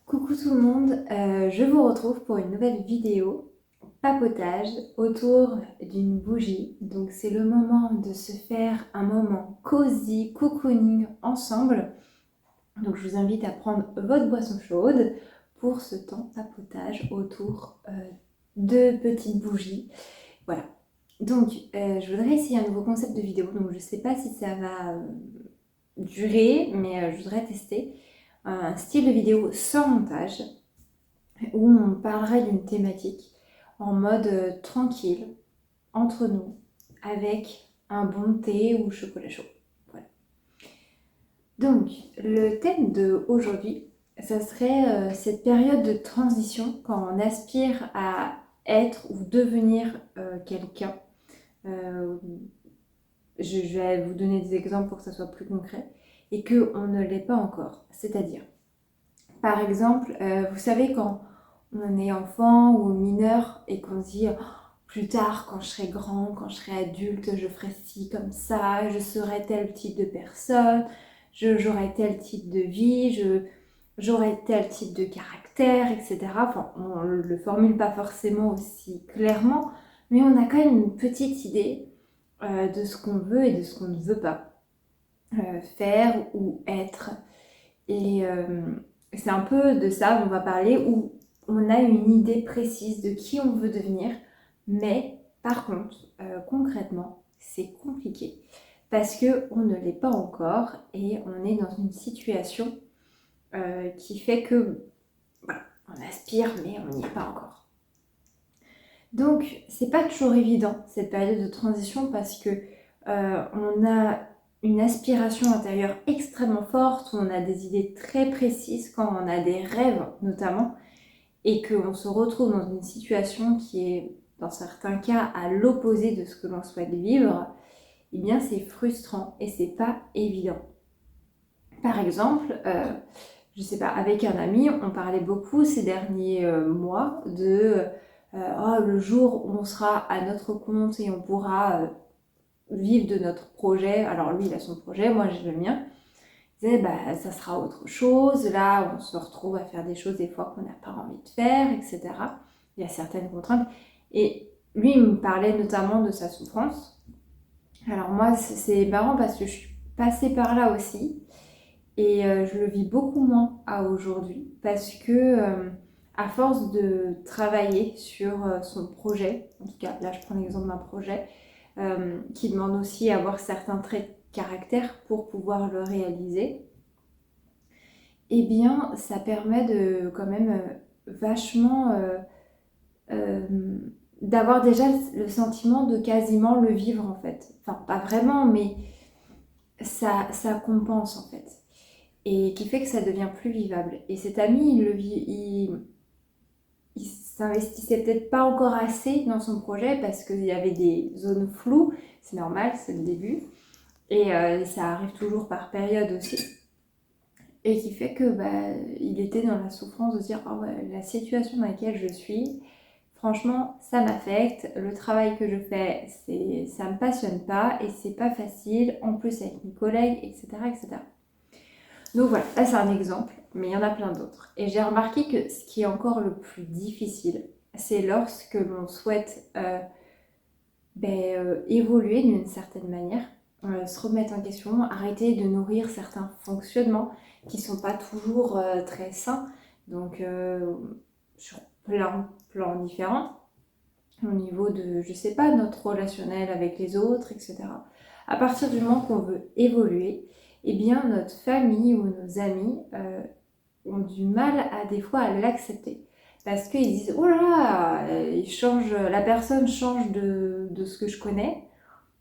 Coucou tout le monde, je vous retrouve pour une nouvelle vidéo papotage autour d'une bougie. Donc c'est le moment de se faire un moment cosy, cocooning ensemble. Donc je vous invite à prendre votre boisson chaude pour ce temps papotage autour de petites bougies. Voilà. Donc je voudrais essayer un nouveau concept de vidéo. Donc je ne sais pas si ça va durer, mais je voudrais tester un style de vidéo sans montage où on parlerait d'une thématique en mode tranquille, entre nous, avec un bon thé ou chocolat chaud. Voilà. Donc, le thème de aujourd'hui, ça serait cette période de transition quand on aspire à être ou devenir quelqu'un. Euh, je vais vous donner des exemples pour que ça soit plus concret et qu'on ne l'est pas encore. C'est-à-dire, par exemple, vous savez quand on est enfant ou mineur et qu'on se dit oh, plus tard quand je serai grand, quand je serai adulte, je ferai ci comme ça, je serai tel type de personne, j'aurai tel type de vie, j'aurai tel type de caractère, etc. Enfin, on ne le formule pas forcément aussi clairement, mais on a quand même une petite idée de ce qu'on veut et de ce qu'on ne veut pas faire ou être. Et c'est un peu de ça dont on va parler, où on a une idée précise de qui on veut devenir, mais par contre, concrètement, c'est compliqué parce qu'on ne l'est pas encore et on est dans une situation qui fait que voilà, on aspire, mais on n'y est pas encore. Donc, c'est pas toujours évident cette période de transition parce que on a une aspiration intérieure extrêmement forte, où on a des idées très précises, quand on a des rêves notamment, et qu'on se retrouve dans une situation qui est, dans certains cas, à l'opposé de ce que l'on souhaite vivre, eh bien c'est frustrant et c'est pas évident. Par exemple, je sais pas, avec un ami, on parlait beaucoup ces derniers mois de oh, le jour où on sera à notre compte et on pourra vivre de notre projet. Alors lui, il a son projet, moi j'ai le mien. Il disait, bah, ça sera autre chose. Là, on se retrouve à faire des choses des fois qu'on n'a pas envie de faire, etc. Il y a certaines contraintes. Et lui, il me parlait notamment de sa souffrance. Alors moi, c'est marrant parce que je suis passée par là aussi. Et je le vis beaucoup moins à aujourd'hui. Parce que à force de travailler sur son projet, en tout cas, là je prends l'exemple d'un projet, qui demande aussi à avoir certains traits de caractère pour pouvoir le réaliser, eh bien, ça permet de quand même vachement euh, d'avoir déjà le sentiment de quasiment le vivre en fait. Enfin, pas vraiment, mais ça compense en fait. Et qui fait que ça devient plus vivable. Et cet ami, il s'investissait peut-être pas encore assez dans son projet parce qu'il y avait des zones floues. C'est normal, c'est le début. Et ça arrive toujours par période aussi. Et qui fait que il était dans la souffrance de dire oh ouais, la situation dans laquelle je suis, franchement, ça m'affecte. Le travail que je fais, ça me passionne pas et c'est pas facile. En plus avec mes collègues, etc., etc. Donc voilà, là c'est un exemple, mais il y en a plein d'autres. Et j'ai remarqué que ce qui est encore le plus difficile, c'est lorsque l'on souhaite évoluer d'une certaine manière, se remettre en question, arrêter de nourrir certains fonctionnements qui ne sont pas toujours très sains, donc sur plein de plans différents, au niveau de, je sais pas, notre relationnel avec les autres, etc. À partir du moment qu'on veut évoluer, eh bien notre famille ou nos amis ont du mal à des fois à l'accepter. Parce qu'ils disent oh là là, la personne change de ce que je connais,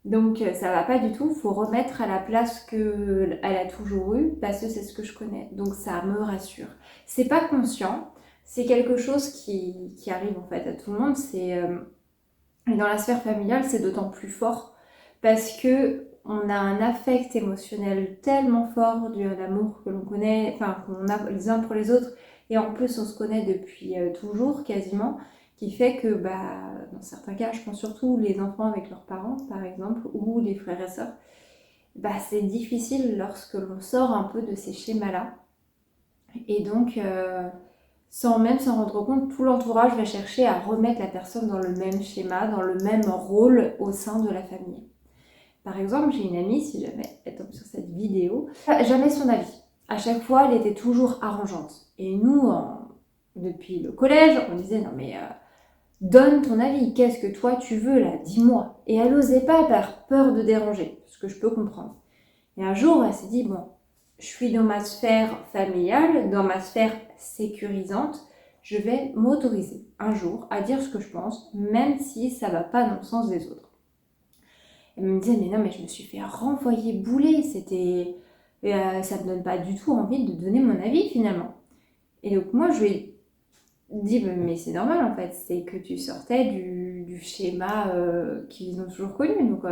donc ça va pas du tout, faut remettre à la place qu'elle a toujours eue parce que c'est ce que je connais. Donc ça me rassure. C'est pas conscient, c'est quelque chose qui arrive en fait à tout le monde. Et dans la sphère familiale, c'est d'autant plus fort parce que on a un affect émotionnel tellement fort de l'amour que l'on connaît, enfin qu'on a les uns pour les autres, et en plus on se connaît depuis toujours quasiment, qui fait que dans certains cas, je pense surtout les enfants avec leurs parents par exemple, ou les frères et sœurs, c'est difficile lorsque l'on sort un peu de ces schémas-là. Et donc sans même s'en rendre compte, tout l'entourage va chercher à remettre la personne dans le même schéma, dans le même rôle au sein de la famille. Par exemple, j'ai une amie, si jamais elle tombe sur cette vidéo, jamais son avis. À chaque fois, elle était toujours arrangeante. Et nous, depuis le collège, on disait non mais donne ton avis, qu'est-ce que toi tu veux là, dis-moi. Et elle n'osait pas par peur de déranger, ce que je peux comprendre. Et un jour, elle s'est dit bon, je suis dans ma sphère familiale, dans ma sphère sécurisante, je vais m'autoriser un jour à dire ce que je pense, même si ça va pas dans le sens des autres. Elle me disait, mais non, mais je me suis fait renvoyer bouler, ça me donne pas du tout envie de donner mon avis finalement. Et donc moi, je lui ai dit, mais c'est normal en fait, c'est que tu sortais du schéma qu'ils ont toujours connu. Donc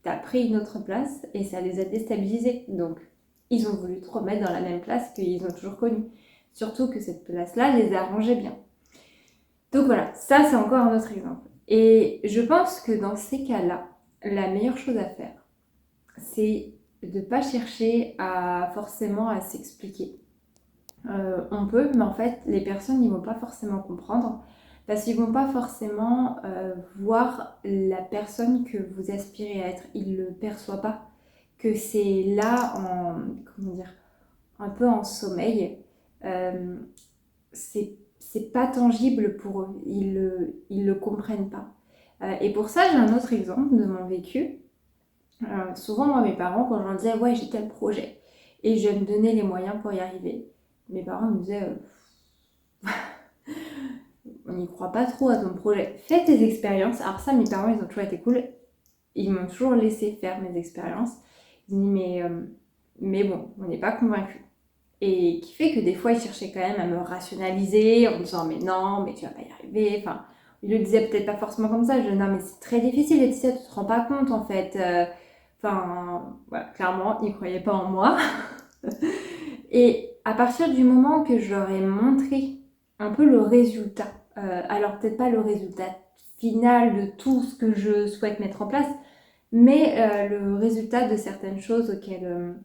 t'as pris une autre place et ça les a déstabilisés. Donc ils ont voulu te remettre dans la même place qu'ils ont toujours connue. Surtout que cette place-là les arrangeait bien. Donc voilà, ça c'est encore un autre exemple. Et je pense que dans ces cas-là, la meilleure chose à faire, c'est de ne pas chercher forcément à s'expliquer. On peut, mais en fait, les personnes ne vont pas forcément comprendre parce qu'ils ne vont pas forcément voir la personne que vous aspirez à être. Ils ne le perçoivent pas, que c'est là comment dire, un peu en sommeil. C'est pas tangible pour eux, ils le comprennent pas. Et pour ça, j'ai un autre exemple de mon vécu. Souvent, moi, mes parents, quand je leur disais ouais, j'ai tel projet et je vais me donner les moyens pour y arriver, mes parents me disaient on n'y croit pas trop à ton projet, fais tes expériences. Alors, ça, mes parents, ils ont toujours été cool, ils m'ont toujours laissé faire mes expériences. Ils me disent mais bon, on n'est pas convaincus. Et qui fait que des fois, ils cherchaient quand même à me rationaliser en me disant mais non, mais tu vas pas y arriver. Enfin, ils le disaient peut-être pas forcément comme ça. Je disais non, mais c'est très difficile, Laetitia, tu te rends pas compte en fait. Enfin, voilà, clairement, ils croyaient pas en moi. Et à partir du moment que je leur ai montré un peu le résultat, alors peut-être pas le résultat final de tout ce que je souhaite mettre en place, mais le résultat de certaines choses auxquelles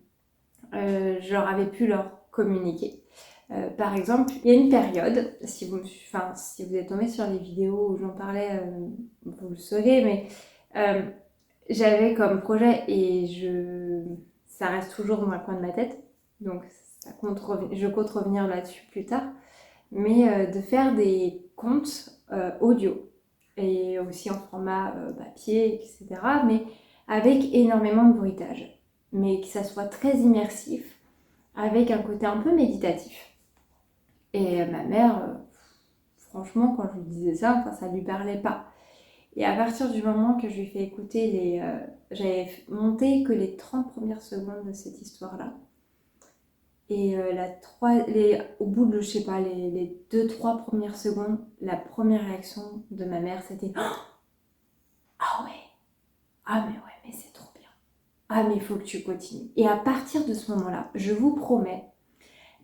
je leur avais pu leur communiquer. Par exemple, il y a une période, si vous êtes tombé sur les vidéos où j'en parlais, vous le saurez, mais j'avais comme projet, et ça reste toujours dans le coin de ma tête, donc je compte revenir là-dessus plus tard, mais de faire des contes audio, et aussi en format papier, etc., mais avec énormément de bruitage, mais que ça soit très immersif, avec un côté un peu méditatif. Et ma mère, franchement, quand je lui disais ça, ça lui parlait pas. Et à partir du moment que je lui ai fait écouter j'avais monté que les 30 premières secondes de cette histoire-là. Et au bout de, je sais pas, les 2-3 premières secondes, la première réaction de ma mère, c'était ah ouais, ah mais ouais, mais c'est trop bien. Ah mais il faut que tu continues. Et à partir de ce moment-là, je vous promets,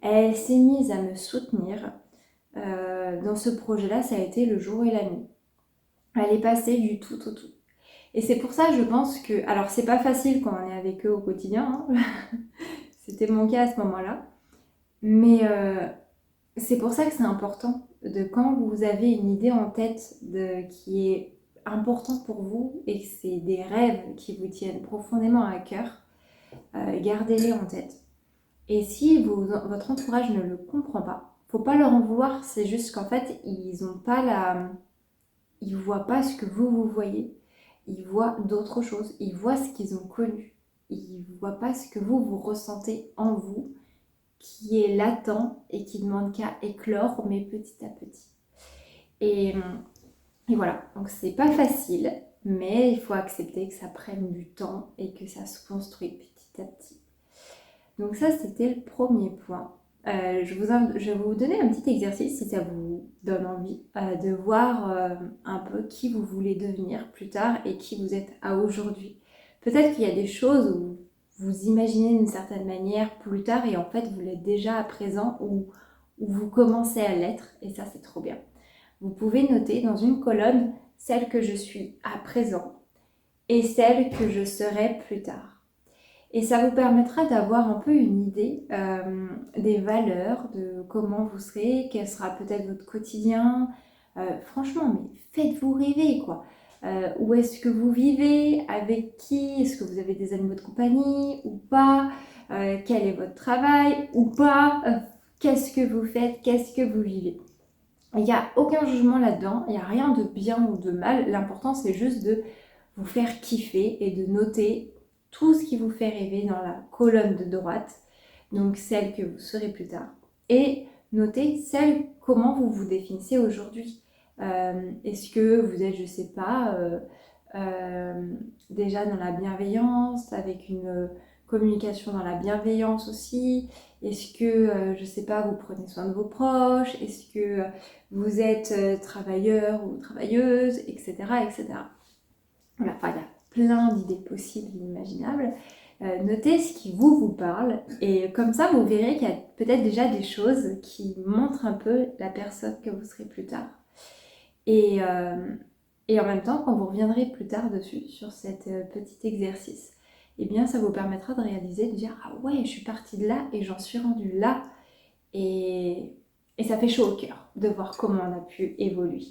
elle s'est mise à me soutenir. Dans ce projet-là, ça a été le jour et la nuit. Elle est passée du tout au tout. Et c'est pour ça, je pense que... Alors, c'est pas facile quand on est avec eux au quotidien. Hein. C'était mon cas à ce moment-là. Mais c'est pour ça que c'est important de quand vous avez une idée en tête qui est importante pour vous et que c'est des rêves qui vous tiennent profondément à cœur, gardez-les en tête. Et si votre entourage ne le comprend pas, faut pas leur en vouloir, c'est juste qu'en fait, ils voient pas ce que vous voyez, ils voient d'autres choses, ils voient ce qu'ils ont connu, ils voient pas ce que vous ressentez en vous, qui est latent et qui demande qu'à éclore, mais petit à petit. Et, et voilà, donc c'est pas facile, mais il faut accepter que ça prenne du temps et que ça se construit petit à petit. Donc ça, c'était le premier point. Je vais vous donner un petit exercice si ça vous donne envie de voir un peu qui vous voulez devenir plus tard et qui vous êtes à aujourd'hui. Peut-être qu'il y a des choses où vous imaginez d'une certaine manière plus tard et en fait vous l'êtes déjà à présent ou vous commencez à l'être et ça c'est trop bien. Vous pouvez noter dans une colonne celle que je suis à présent et celle que je serai plus tard. Et ça vous permettra d'avoir un peu une idée des valeurs, de comment vous serez, quel sera peut-être votre quotidien. Franchement, mais faites-vous rêver, quoi. Où est-ce que vous vivez? Avec qui? Est-ce que vous avez des animaux de compagnie ou pas? Quel est votre travail ou pas? Qu'est-ce que vous faites? Qu'est-ce que vous vivez? Il n'y a aucun jugement là-dedans, il n'y a rien de bien ou de mal. L'important, c'est juste de vous faire kiffer et de noter tout ce qui vous fait rêver dans la colonne de droite, donc celle que vous serez plus tard. Et notez celle comment vous vous définissez aujourd'hui. Est-ce que vous êtes, je sais pas, déjà dans la bienveillance, avec une communication dans la bienveillance aussi? Est-ce que, je sais pas, vous prenez soin de vos proches? Est-ce que vous êtes travailleur ou travailleuse, etc., etc. Voilà, enfin, il y a plein d'idées possibles et imaginables. Notez ce qui vous parle et comme ça, vous verrez qu'il y a peut-être déjà des choses qui montrent un peu la personne que vous serez plus tard. Et en même temps, quand vous reviendrez plus tard dessus, sur cet petit exercice, eh bien, ça vous permettra de réaliser, de dire « Ah ouais, je suis partie de là et j'en suis rendue là. » Et ça fait chaud au cœur de voir comment on a pu évoluer.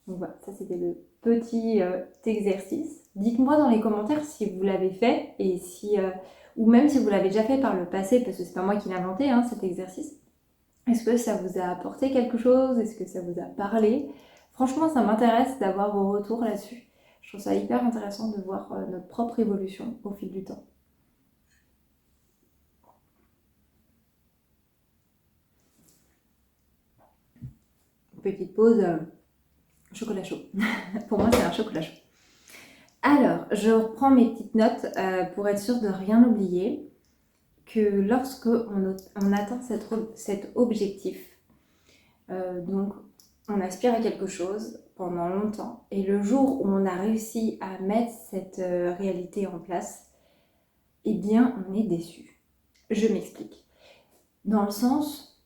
Donc voilà, ça c'était le petit exercice. Dites-moi dans les commentaires si vous l'avez fait et si, ou même si vous l'avez déjà fait par le passé, parce que c'est pas moi qui l'ai inventé, hein, cet exercice. Est-ce que ça vous a apporté quelque chose? Est-ce que ça vous a parlé? Franchement, ça m'intéresse d'avoir vos retours là-dessus. Je trouve ça hyper intéressant de voir notre propre évolution au fil du temps. Petite pause, chocolat chaud. Pour moi, c'est un chocolat chaud. Alors, je reprends mes petites notes pour être sûre de rien oublier. Que lorsque on atteint cet objectif, donc on aspire à quelque chose pendant longtemps, et le jour où on a réussi à mettre cette réalité en place, eh bien on est déçu. Je m'explique. Dans le sens,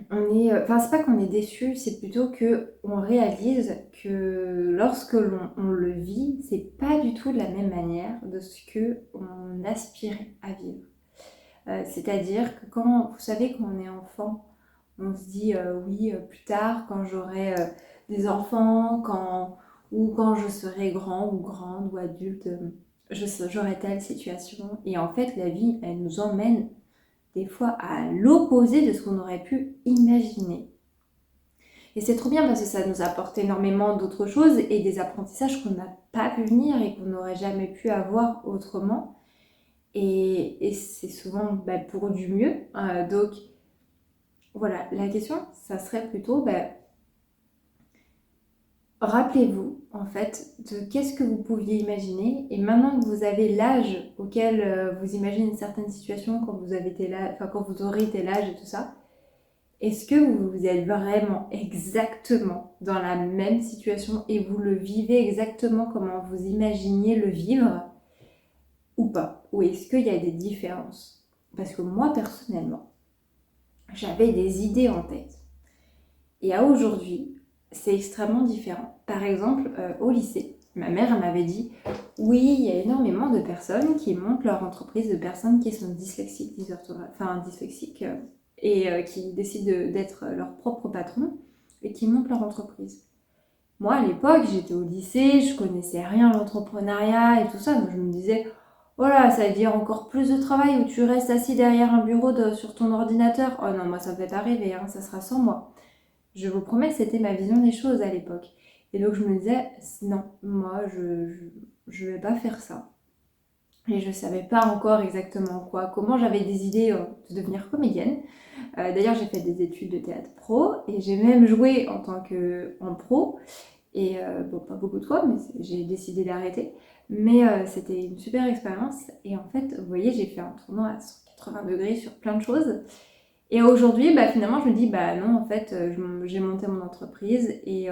enfin c'est pas qu'on est déçu, c'est plutôt que on réalise que lorsque on le vit, c'est pas du tout de la même manière de ce que on aspirait à vivre. C'est-à-dire que quand, vous savez, quand on est enfant, on se dit oui, plus tard, quand j'aurai des enfants, ou quand je serai grand ou grande ou adulte, j'aurai telle situation. Et en fait, la vie, elle nous emmène des fois à l'opposé de ce qu'on aurait pu imaginer. Et c'est trop bien parce que ça nous apporte énormément d'autres choses et des apprentissages qu'on n'a pas pu venir et qu'on n'aurait jamais pu avoir autrement. Et c'est souvent pour du mieux. Donc voilà, la question, ça serait plutôt, rappelez-vous en fait de qu'est-ce que vous pouviez imaginer. Et maintenant que vous avez l'âge auquel vous imaginez une certaine situation quand vous avez quand vous aurez tel âge et tout ça, est-ce que vous êtes vraiment exactement dans la même situation et vous le vivez exactement comment vous imaginiez le vivre ou pas? Ou est-ce qu'il y a des différences? Parce que moi, personnellement, j'avais des idées en tête. Et à aujourd'hui, c'est extrêmement différent. Par exemple, au lycée, ma mère elle m'avait dit « Oui, il y a énormément de personnes qui montent leur entreprise, de personnes qui sont dyslexiques, et qui décident d'être leur propre patron et qui montent leur entreprise. » Moi, à l'époque, j'étais au lycée, je connaissais rien à l'entrepreneuriat et tout ça, donc je me disais « Voilà, ça veut dire encore plus de travail où tu restes assis derrière un bureau sur ton ordinateur. Oh non, moi ça me fait pas rêver, hein, ça sera sans moi. » Je vous promets que c'était ma vision des choses à l'époque. Et donc je me disais, non, moi je vais pas faire ça. Et je savais pas encore exactement quoi, comment. J'avais des idées de devenir comédienne. D'ailleurs j'ai fait des études de théâtre pro et j'ai même joué en pro. Et bon, pas beaucoup de fois, mais j'ai décidé d'arrêter. Mais c'était une super expérience. Et en fait, vous voyez, j'ai fait un tournant à 180 degrés sur plein de choses. Et aujourd'hui, finalement, je me dis, non, en fait, j'ai monté mon entreprise et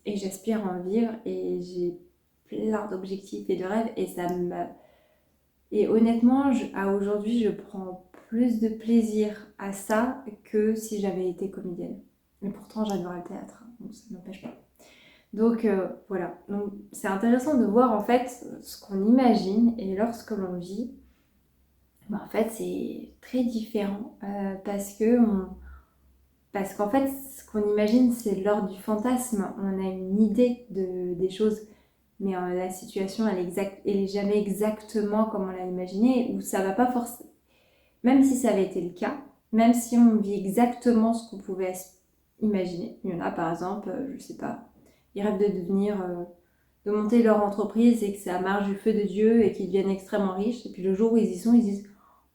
j'aspire à en vivre et j'ai plein d'objectifs et de rêves et ça me... Et honnêtement, à aujourd'hui, je prends plus de plaisir à ça que si j'avais été comédienne. Mais pourtant, j'adore le théâtre, hein, donc ça ne m'empêche pas. Donc voilà, donc c'est intéressant de voir en fait ce qu'on imagine et lorsque l'on vit, En fait, c'est très différent parce qu'en fait, ce qu'on imagine, c'est l'ordre du fantasme. On a une idée des choses, mais la situation, elle est jamais exactement comme on l'a imaginé, ou ça va pas forcément. Même si ça avait été le cas, même si on vit exactement ce qu'on pouvait imaginer. Il y en a, par exemple, je sais pas, ils rêvent de monter leur entreprise et que ça marche du feu de Dieu et qu'ils deviennent extrêmement riches. Et puis le jour où ils y sont, ils disent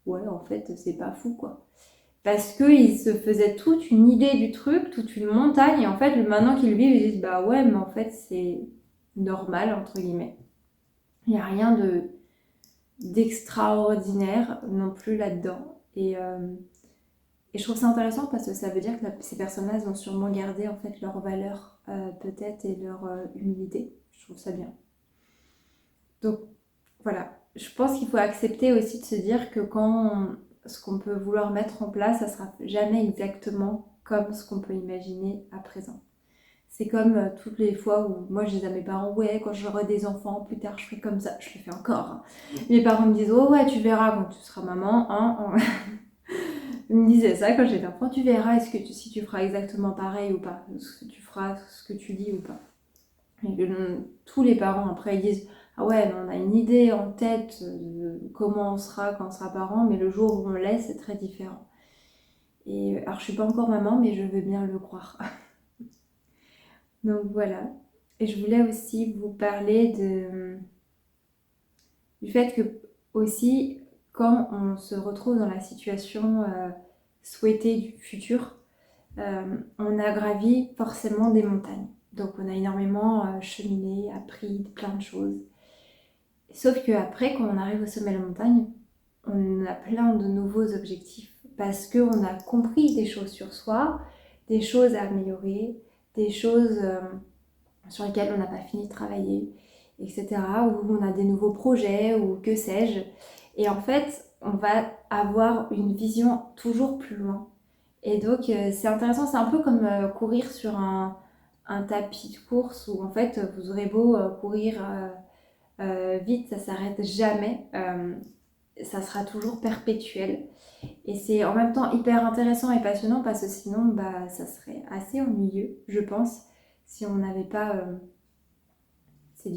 ouais, en fait, c'est pas fou, quoi. Parce qu'ils se faisaient toute une idée du truc, toute une montagne, et en fait, maintenant qu'ils le vivent, ils disent bah ouais, mais en fait, c'est normal, entre guillemets. Il n'y a rien d'extraordinaire non plus là-dedans. Et je trouve ça intéressant parce que ça veut dire que ces personnes-là ont sûrement gardé en fait leur valeur peut-être et leur humilité. Je trouve ça bien. Donc voilà, je pense qu'il faut accepter aussi de se dire que ce qu'on peut vouloir mettre en place, ça sera jamais exactement comme ce qu'on peut imaginer à présent. C'est comme toutes les fois où moi je disais à mes parents, ouais, quand j'aurai des enfants, plus tard je ferai comme ça. Je le fais encore, hein. Mes parents me disent, oh ouais, tu verras quand tu seras maman, hein. Ils me disaient ça quand j'étais enfant, tu verras si tu feras exactement pareil ou pas, tu feras ce que tu dis ou pas. Et tous les parents après ils disent, ah ouais, mais on a une idée en tête de comment on sera quand on sera parent, mais le jour où on l'est, c'est très différent. Et alors je suis pas encore maman, mais je veux bien le croire. Donc voilà. Et je voulais aussi vous parler du fait que aussi, quand on se retrouve dans la situation souhaitée du futur, on a gravi forcément des montagnes. Donc on a énormément cheminé, appris plein de choses. Sauf qu'après, quand on arrive au sommet de la montagne, on a plein de nouveaux objectifs parce qu'on a compris des choses sur soi, des choses à améliorer, des choses sur lesquelles on n'a pas fini de travailler, etc. Ou on a des nouveaux projets ou que sais-je. Et en fait, on va avoir une vision toujours plus loin. Et donc, c'est intéressant, c'est un peu comme courir sur un tapis de course où en fait, vous aurez beau courir vite, ça s'arrête jamais. Ça sera toujours perpétuel. Et c'est en même temps hyper intéressant et passionnant parce que sinon, bah, ça serait assez ennuyeux, je pense, si on n'avait pas ces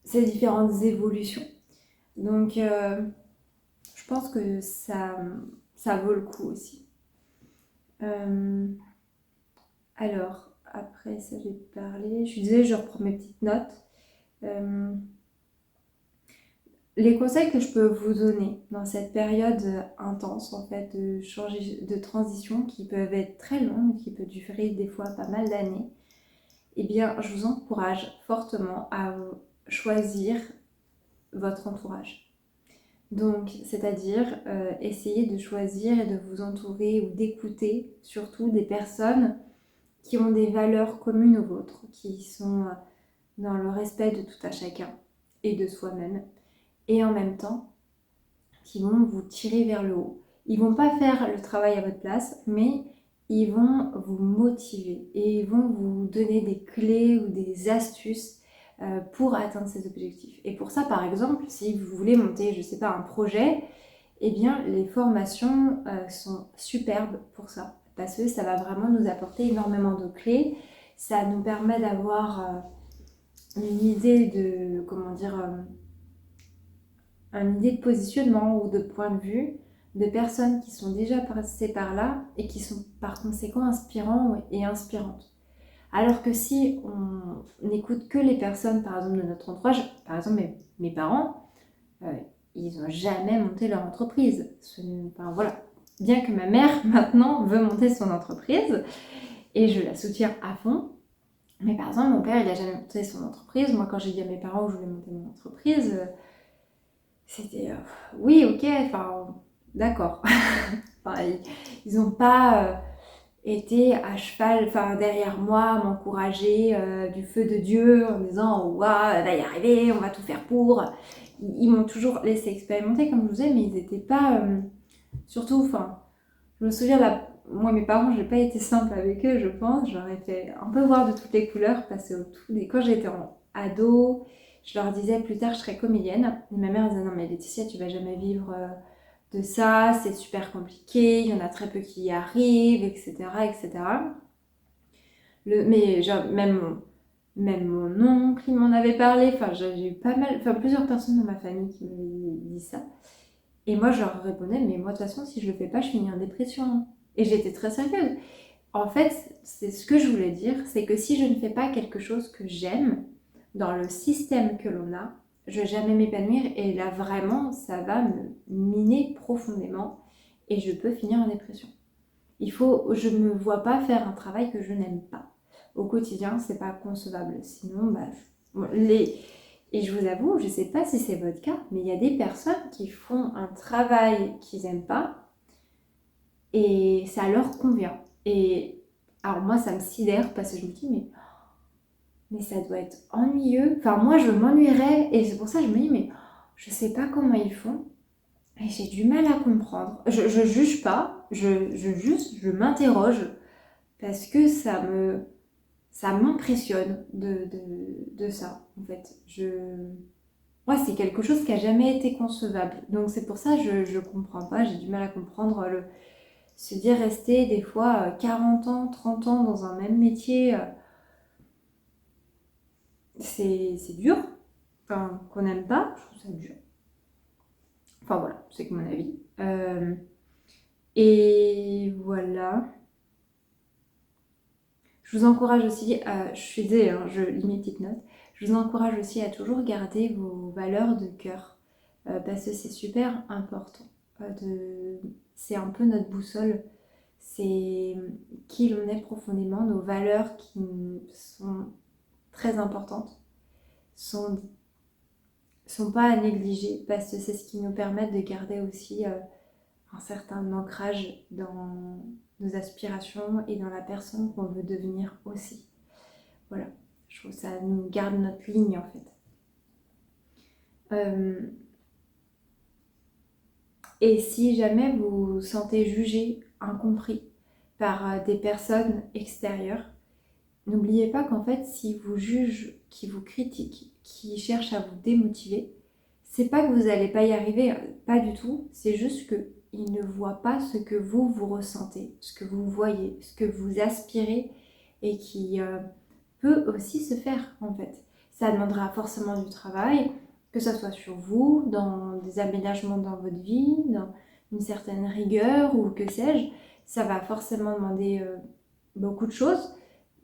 ces différentes évolutions. Donc, je pense que ça vaut le coup aussi. Alors, après ça, j'ai parlé. Je disais, je reprends mes petites notes. Euh, les conseils que je peux vous donner dans cette période intense, en fait, de transition, qui peuvent être très longues, qui peuvent durer des fois pas mal d'années, eh bien, je vous encourage fortement à choisir votre entourage. Donc, c'est-à-dire essayer de choisir et de vous entourer ou d'écouter surtout des personnes qui ont des valeurs communes aux vôtres, qui sont dans le respect de tout à chacun et de soi-même, et en même temps qui vont vous tirer vers le haut. Ils vont pas faire le travail à votre place, mais ils vont vous motiver et ils vont vous donner des clés ou des astuces pour atteindre ces objectifs. Et pour ça, par exemple, si vous voulez monter, je sais pas, un projet, eh bien, les formations sont superbes pour ça, parce que ça va vraiment nous apporter énormément de clés. Ça nous permet d'avoir une idée de, comment dire, une idée de positionnement ou de point de vue de personnes qui sont déjà passées par là et qui sont par conséquent inspirants et inspirantes. Alors que si on n'écoute que les personnes, par exemple, de notre entourage, par exemple mes parents, euh, ils n'ont jamais monté leur entreprise. Enfin, voilà. Bien que ma mère, maintenant, veut monter son entreprise, et je la soutiens à fond, mais par exemple, mon père, il n'a jamais monté son entreprise. Moi, quand j'ai dit à mes parents que je voulais monter mon entreprise, c'était oui, ok, enfin, d'accord. Enfin, ils n'ont pas été à cheval, enfin, derrière moi, m'encourager du feu de Dieu en me disant waouh, elle va y arriver, on va tout faire pour. Ils m'ont toujours laissé expérimenter, comme je vous disais, mais ils n'étaient pas. Surtout, enfin, je me souviens, moi, mes parents, je n'ai pas été simple avec eux, je pense. J'aurais fait un peu voir de toutes les couleurs parce que quand j'étais ado, je leur disais plus tard je serai comédienne. Et ma mère disait non mais Laetitia tu vas jamais vivre de ça, c'est super compliqué, il y en a très peu qui y arrivent, etc. etc. Mais genre, même mon oncle, il m'en avait parlé, enfin j'ai eu pas mal, enfin plusieurs personnes dans ma famille qui m'avaient dit ça. Et moi je leur répondais mais moi de toute façon si je le fais pas je finis en dépression. Et j'étais très sérieuse. En fait, c'est ce que je voulais dire, c'est que si je ne fais pas quelque chose que j'aime, dans le système que l'on a, je vais jamais m'épanouir et là vraiment, ça va me miner profondément et je peux finir en dépression. Je me vois pas faire un travail que je n'aime pas. Au quotidien, c'est pas concevable. Sinon, et je vous avoue, je sais pas si c'est votre cas, mais il y a des personnes qui font un travail qu'ils aiment pas et ça leur convient. Et alors moi, ça me sidère parce que je me dis, mais ça doit être ennuyeux. Enfin, moi, je m'ennuierais et c'est pour ça que je me dis, mais je sais pas comment ils font et j'ai du mal à comprendre. Je juge pas, je m'interroge parce que ça m'impressionne de ça, en fait. Ouais, c'est quelque chose qui a jamais été concevable. Donc c'est pour ça que je comprends pas, j'ai du mal à comprendre se dire rester des fois 40 ans, 30 ans dans un même métier, c'est dur. Enfin, qu'on n'aime pas, je trouve ça dur. Enfin voilà, c'est que mon avis. Et voilà. Je vous encourage aussi à, je suis désolée, hein, je lis mes petites notes, je vous encourage aussi à toujours garder vos valeurs de cœur parce que c'est super important. C'est un peu notre boussole, c'est qui l'on est profondément, nos valeurs qui sont très importantes, sont, sont pas à négliger parce que c'est ce qui nous permet de garder aussi un certain ancrage dans nos aspirations et dans la personne qu'on veut devenir aussi. Voilà, je trouve que ça nous garde notre ligne en fait. Et si jamais vous vous sentez jugé, incompris par des personnes extérieures, n'oubliez pas qu'en fait, si vous jugent, qui vous critiquent, qui cherchent à vous démotiver, c'est pas que vous n'allez pas y arriver, pas du tout, c'est juste qu'ils ne voient pas ce que vous ressentez, ce que vous voyez, ce que vous aspirez et qui peut aussi se faire en fait. Ça demandera forcément du travail, que ce soit sur vous, dans des aménagements dans votre vie, dans une certaine rigueur ou que sais-je. Ça va forcément demander beaucoup de choses,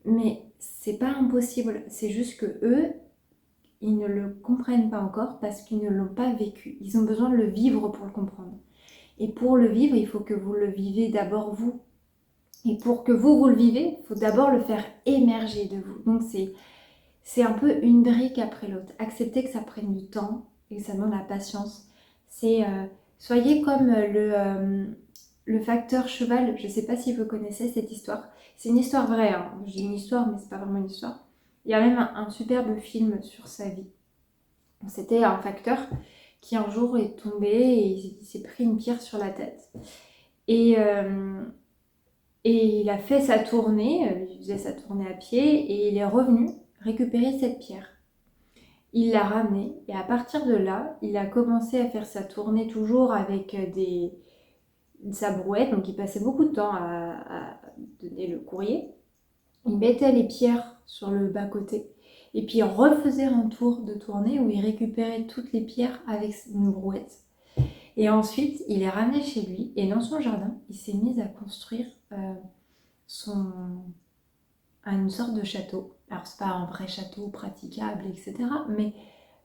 mais c'est pas impossible. C'est juste que eux, ils ne le comprennent pas encore parce qu'ils ne l'ont pas vécu. Ils ont besoin de le vivre pour le comprendre. Et pour le vivre, il faut que vous le vivez d'abord vous. Et pour que vous le vivez, il faut d'abord le faire émerger de vous. Donc c'est un peu une brique après l'autre. Acceptez que ça prenne du temps et que ça demande la patience. C'est soyez comme le facteur cheval. Je ne sais pas si vous connaissez cette histoire. C'est une histoire vraie. Hein. J'ai une histoire, mais c'est pas vraiment une histoire. Il y a même un superbe film sur sa vie. C'était un facteur qui un jour est tombé et il s'est pris une pierre sur la tête. Et, euh, et il a fait sa tournée, il faisait sa tournée à pied et il est revenu récupérer cette pierre. Il l'a ramenée et à partir de là, il a commencé à faire sa tournée toujours avec sa brouette, donc il passait beaucoup de temps à donner le courrier. Il mettait les pierres sur le bas-côté et puis il refaisait un tour de tournée où il récupérait toutes les pierres avec une brouette. Et ensuite, il est ramené chez lui et dans son jardin, il s'est mis à construire son, une sorte de château. Alors c'est pas un vrai château praticable, etc. Mais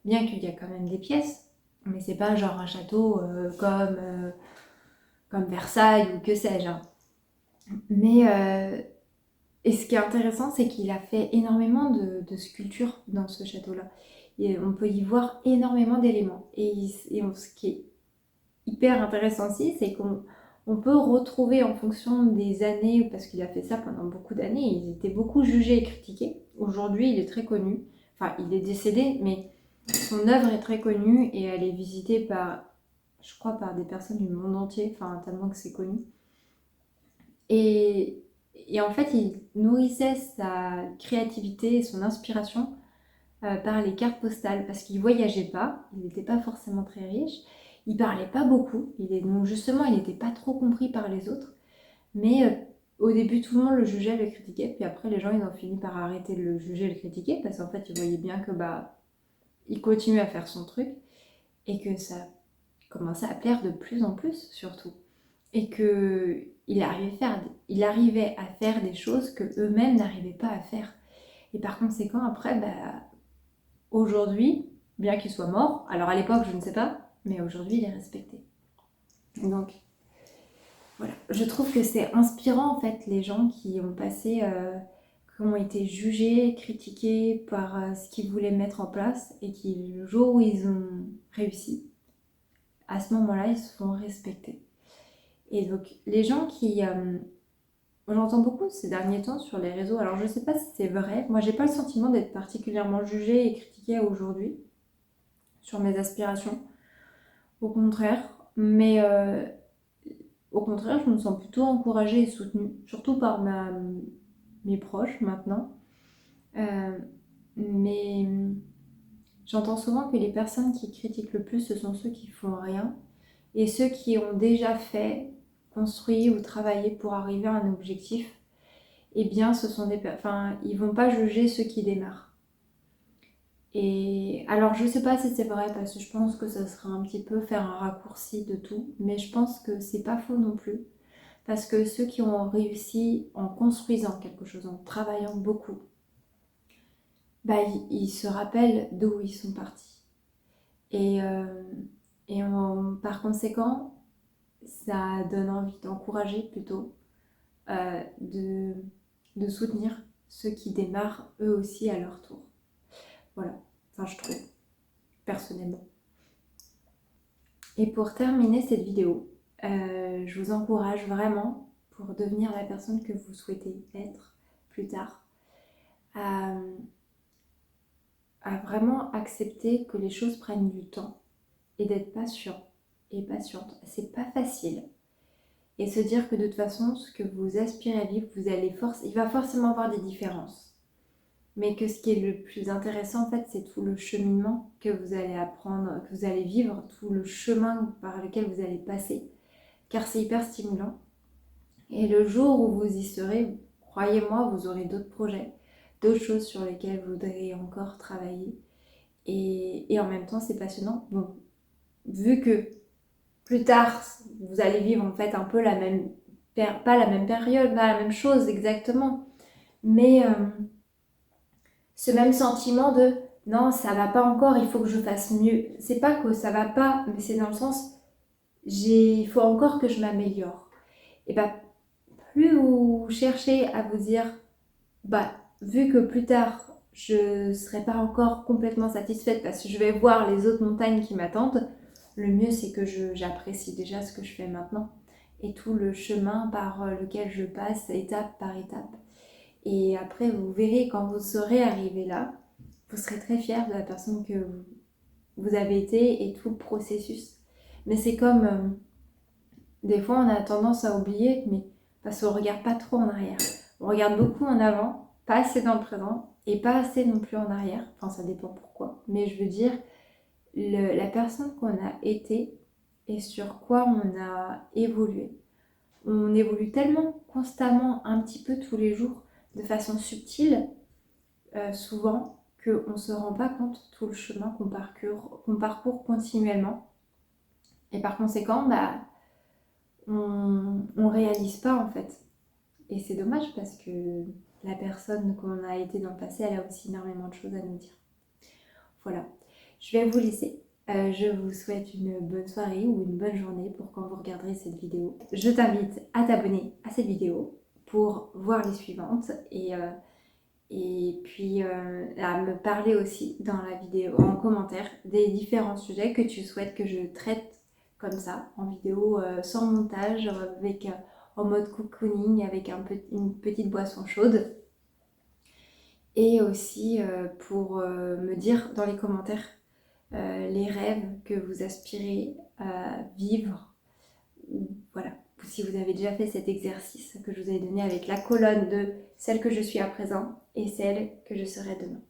bien qu'il y a quand même des pièces, mais c'est pas genre un château comme Versailles ou que sais-je. Hein. Mais et ce qui est intéressant, c'est qu'il a fait énormément de sculptures dans ce château-là. Et on peut y voir énormément d'éléments. Ce qui est hyper intéressant aussi, c'est qu'on peut retrouver en fonction des années, parce qu'il a fait ça pendant beaucoup d'années, il était beaucoup jugé et critiqué. Aujourd'hui, il est très connu. Enfin, il est décédé, mais son œuvre est très connue et elle est visitée je crois, par des personnes du monde entier, enfin, tellement que c'est connu. Et en fait, il nourrissait sa créativité et son inspiration par les cartes postales parce qu'il voyageait pas, il n'était pas forcément très riche, il parlait pas beaucoup, donc justement il n'était pas trop compris par les autres, mais au début tout le monde le jugeait, le critiquait, puis après les gens ils ont fini par arrêter de le juger et le critiquer parce qu'en fait ils voyaient bien que il continuait à faire son truc et que ça commençait à plaire de plus en plus surtout. Et qu'il arrivait à faire des choses que eux-mêmes n'arrivaient pas à faire. Et par conséquent, après, aujourd'hui, bien qu'il soit mort, alors à l'époque, je ne sais pas, mais aujourd'hui, il est respecté. Donc, voilà. Je trouve que c'est inspirant, en fait, les gens qui ont qui ont été jugés, critiqués par ce qu'ils voulaient mettre en place et qui, le jour où ils ont réussi, à ce moment-là, ils se font respecter. Et donc, les gens qui... on l'entend beaucoup ces derniers temps sur les réseaux, alors je ne sais pas si c'est vrai, moi j'ai pas le sentiment d'être particulièrement jugée et critiquée aujourd'hui sur mes aspirations, au contraire, mais au contraire je me sens plutôt encouragée et soutenue, surtout par mes proches maintenant. Euh, mais j'entends souvent que les personnes qui critiquent le plus, ce sont ceux qui font rien, et ceux qui ont déjà fait, construit ou travaillé pour arriver à un objectif, eh bien, ils vont pas juger ceux qui démarrent. Et alors, je sais pas si c'est vrai parce que je pense que ça serait un petit peu faire un raccourci de tout, mais je pense que c'est pas faux non plus. Parce que ceux qui ont réussi en construisant quelque chose, en travaillant beaucoup, ils se rappellent d'où ils sont partis. Et, euh, par conséquent, ça donne envie d'encourager plutôt, euh, de, de soutenir ceux qui démarrent eux aussi à leur tour. Voilà, enfin je trouve, personnellement. Et pour terminer cette vidéo, je vous encourage vraiment, pour devenir la personne que vous souhaitez être plus tard, à, à vraiment accepter que les choses prennent du temps et d'être patient et patiente. C'est pas facile. Et se dire que de toute façon, ce que vous aspirez à vivre, il va forcément avoir des différences. Mais que ce qui est le plus intéressant, en fait, c'est tout le cheminement que vous allez apprendre, que vous allez vivre, tout le chemin par lequel vous allez passer. Car c'est hyper stimulant. Et le jour où vous y serez, croyez-moi, vous aurez d'autres projets, d'autres choses sur lesquelles vous voudrez encore travailler. Et en même temps, c'est passionnant. Donc, vu que plus tard, vous allez vivre en fait un peu pas la même période, pas la même chose exactement, mais ce même sentiment de non, ça va pas encore, il faut que je fasse mieux. C'est pas que ça va pas, mais c'est dans le sens il faut encore que je m'améliore. Et plus vous cherchez à vous dire vu que plus tard je serai pas encore complètement satisfaite parce que je vais voir les autres montagnes qui m'attendent, le mieux c'est que j'apprécie déjà ce que je fais maintenant et tout le chemin par lequel je passe étape par étape. Et après, vous verrez, quand vous serez arrivé là, vous serez très fier de la personne que vous avez été et tout le processus. Mais c'est comme, des fois, on a tendance à oublier, mais parce qu'on ne regarde pas trop en arrière. On regarde beaucoup en avant, pas assez dans le présent, et pas assez non plus en arrière. Enfin, ça dépend pourquoi. Mais je veux dire, la personne qu'on a été et sur quoi on a évolué. On évolue tellement constamment, un petit peu tous les jours, de façon subtile, souvent, qu'on ne se rend pas compte tout le chemin qu'on parcourt continuellement. Et par conséquent, on réalise pas en fait. Et c'est dommage parce que la personne qu'on a été dans le passé, elle a aussi énormément de choses à nous dire. Voilà, je vais vous laisser. Je vous souhaite une bonne soirée ou une bonne journée pour quand vous regarderez cette vidéo. Je t'invite à t'abonner à cette vidéo pour voir les suivantes et puis à me parler aussi dans la vidéo, en commentaire, des différents sujets que tu souhaites que je traite comme ça, en vidéo, sans montage, en mode cocooning, avec une petite boisson chaude. Et aussi pour me dire dans les commentaires les rêves que vous aspirez à vivre. Voilà, si vous avez déjà fait cet exercice que je vous ai donné avec la colonne de celle que je suis à présent et celle que je serai demain.